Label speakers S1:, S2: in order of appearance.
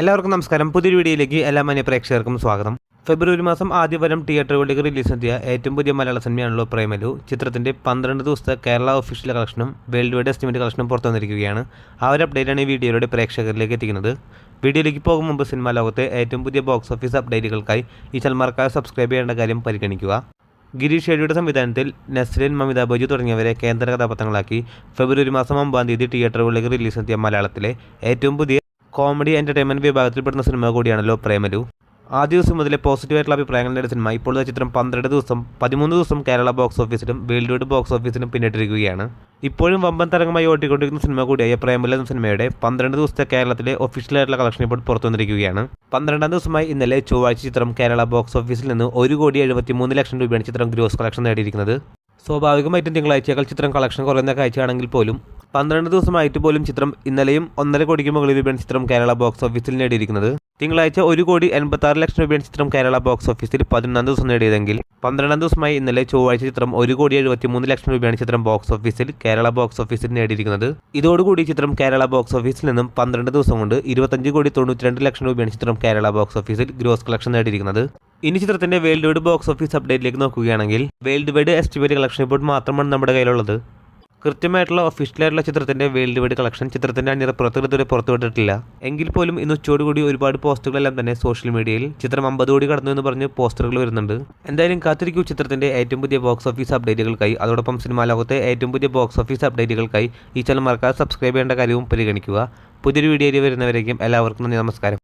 S1: എല്ലാവർക്കും നമസ്കാരം. പുതിയൊരു വീഡിയോയിലേക്ക് എല്ലാ മാന്യ പ്രേക്ഷകർക്കും സ്വാഗതം. ഫെബ്രുവരി മാസം ആദ്യവാരം തിയേറ്ററുകളിലേക്ക് റിലീസെത്തിയ ഏറ്റവും പുതിയ മലയാള സിനിമയാണല്ലോ പ്രേമലു. ചിത്രത്തിൻ്റെ 12 ദിവസത്തെ കേരള ഒഫീഷ്യൽ കളക്ഷനും വേൾഡ് വൈഡ് എസ്റ്റിമേറ്റ് കളക്ഷനും പുറത്തു വന്നിരിക്കുകയാണ്. ആ ഒരു അപ്ഡേറ്റാണ് ഈ വീഡിയോയിലൂടെ പ്രേക്ഷകരിലേക്ക് എത്തിക്കുന്നത്. വീഡിയോയിലേക്ക് പോകും മുമ്പ് സിനിമാ ലോകത്തെ ഏറ്റവും പുതിയ ബോക്സ് ഓഫീസ് അപ്ഡേറ്റുകൾക്കായി ഈ ചാനൽ മറക്കാതെ സബ്സ്ക്രൈബ് ചെയ്യേണ്ട കാര്യം പരിഗണിക്കുക. ഗിരീഷ് ഷെഡിയുടെ സംവിധാനത്തിൽ നസ്രിൻ, മമിത ബൈജു തുടങ്ങിയവരെ കേന്ദ്ര കഥാപാത്രങ്ങളാക്കി ഫെബ്രുവരി മാസം 9 തീയതി തിയേറ്ററുകളിലേക്ക് റിലീസെത്തിയ മലയാളത്തിലെ ഏറ്റവും പുതിയ കോമഡി എൻ്റർടൈൻമെൻറ്റ് വിഭാഗത്തിൽപ്പെടുന്ന സിനിമ കൂടിയാണല്ലോ പ്രേമലു. ആദ്യ ദിവസം മുതലേ പോസിറ്റീവായിട്ടുള്ള അഭിപ്രായങ്ങൾ നേടിയ സിനിമ ഇപ്പോഴത്തെ ചിത്രം 13 ദിവസം കേരള ബോക്സ് ഓഫീസിലും വേൾഡ് വൈഡ് ബോക്സ് ഓഫീസിലും പിന്നിട്ടിരിക്കുകയാണ്. ഇപ്പോഴും വമ്പൻ തരംഗമായി ഓടിക്കൊണ്ടിരിക്കുന്ന സിനിമ കൂടിയായ പ്രേമലു എന്ന സിനിമയുടെ 12 ദിവസത്തെ കേരളത്തിലെ ഒഫീഷ്യലായിട്ടുള്ള കളക്ഷൻ ഇപ്പോൾ പുറത്തു വന്നിരിക്കുകയാണ്. 12ാം ദിവസമായി ഇന്നലെ ചൊവ്വാഴ്ച ചിത്രം കേരള ബോക്സ് ഓഫീസിൽ നിന്ന് 1,73,00,000 രൂപയാണ് ചിത്രം ഗ്രോസ് കളക്ഷൻ നേടിയിരിക്കുന്നത്. സ്വാഭാവികമായിട്ടും തിങ്കളാഴ്ചകൾ ചിത്രം കളക്ഷൻ കുറയുന്ന കാഴ്ചയാണെങ്കിൽ പോലും 12 ദിവസമായിട്ട് പോലും ചിത്രം ഇന്നലെയും 1.5 കോടിക്ക് മുകളിൽ രൂപയാണ് ചിത്രം കേരള ബോക്സ് ഓഫീസിൽ നേടിയിരിക്കുന്നത്. തിങ്കളാഴ്ച 1,86,00,000 രൂപയാണ് ചിത്രം കേരള ബോക്സ് ഓഫീസിൽ 11ാം ദിവസം നേടിയതെങ്കിൽ 12ാം ദിവസമായി ഇന്നലെ ചൊവ്വാഴ്ച ചിത്രം 1,73,00,000 രൂപയാണ് ചിത്രം ബോക്സ് ഓഫീസിൽ കേരള ബോക്സ് ഓഫീസിൽ നേടിയിരിക്കുന്നത്. ഇതോടുകൂടി ചിത്രം കേരള ബോക്സ് ഓഫീസിൽ നിന്നും 12 ദിവസം കൊണ്ട് 25,92,00,000 രൂപയാണ് ചിത്രം കേരള ബോക്സ് ഓഫീസിൽ ഗ്രോസ് കളക്ഷൻ നേടിയിരിക്കുന്നത്. ഇനി ചിത്രത്തിന്റെ വേൾഡ് വൈഡ് ബോക്സ് ഓഫീസ് അപ്ഡേറ്റിലേക്ക് നോക്കുകയാണെങ്കിൽ world wide estimate collection report മാത്രമാണ് നമ്മുടെ കയ്യിലുള്ളത്. കൃത്യമായിട്ടുള്ള ഒഫീഷ്യലായിട്ടുള്ള ചിത്രത്തിന്റെ വേൾഡ് വൈഡ് കളക്ഷൻ ചിത്രത്തിന്റെ അണിയറപ്പുറത്ത് ഇതുവരെ പുറത്തുവിട്ടിട്ടില്ല. എങ്കിൽ പോലും ഇന്ന് ഉച്ചയോടുകൂടി ഒരുപാട് പോസ്റ്ററുകളെല്ലാം തന്നെ സോഷ്യൽ മീഡിയയിൽ ചിത്രം 50 കോടി കടന്നു എന്ന് പറഞ്ഞ് പോസ്റ്ററുകൾ വരുന്നുണ്ട്. എന്തായാലും കാത്തിരിക്കൂ ചിത്രത്തിന്റെ ഏറ്റവും പുതിയ ബോക്സ് ഓഫീസ് അപ്ഡേറ്റുകൾക്കായി. അതോടൊപ്പം സിനിമാ ലോകത്തെ ഏറ്റവും പുതിയ ബോക്സ് ഓഫീസ് അപ്ഡേറ്റുകൾക്കായി ഈ ചാനൽ മറക്കാതെ സബ്സ്ക്രൈബ് ചെയ്യേണ്ട കാര്യവും പരിഗണിക്കുക. പുതിയൊരു വീഡിയോയിൽ വരുന്നവരേക്കും എല്ലാവർക്കും നന്ദി, നമസ്കാരം.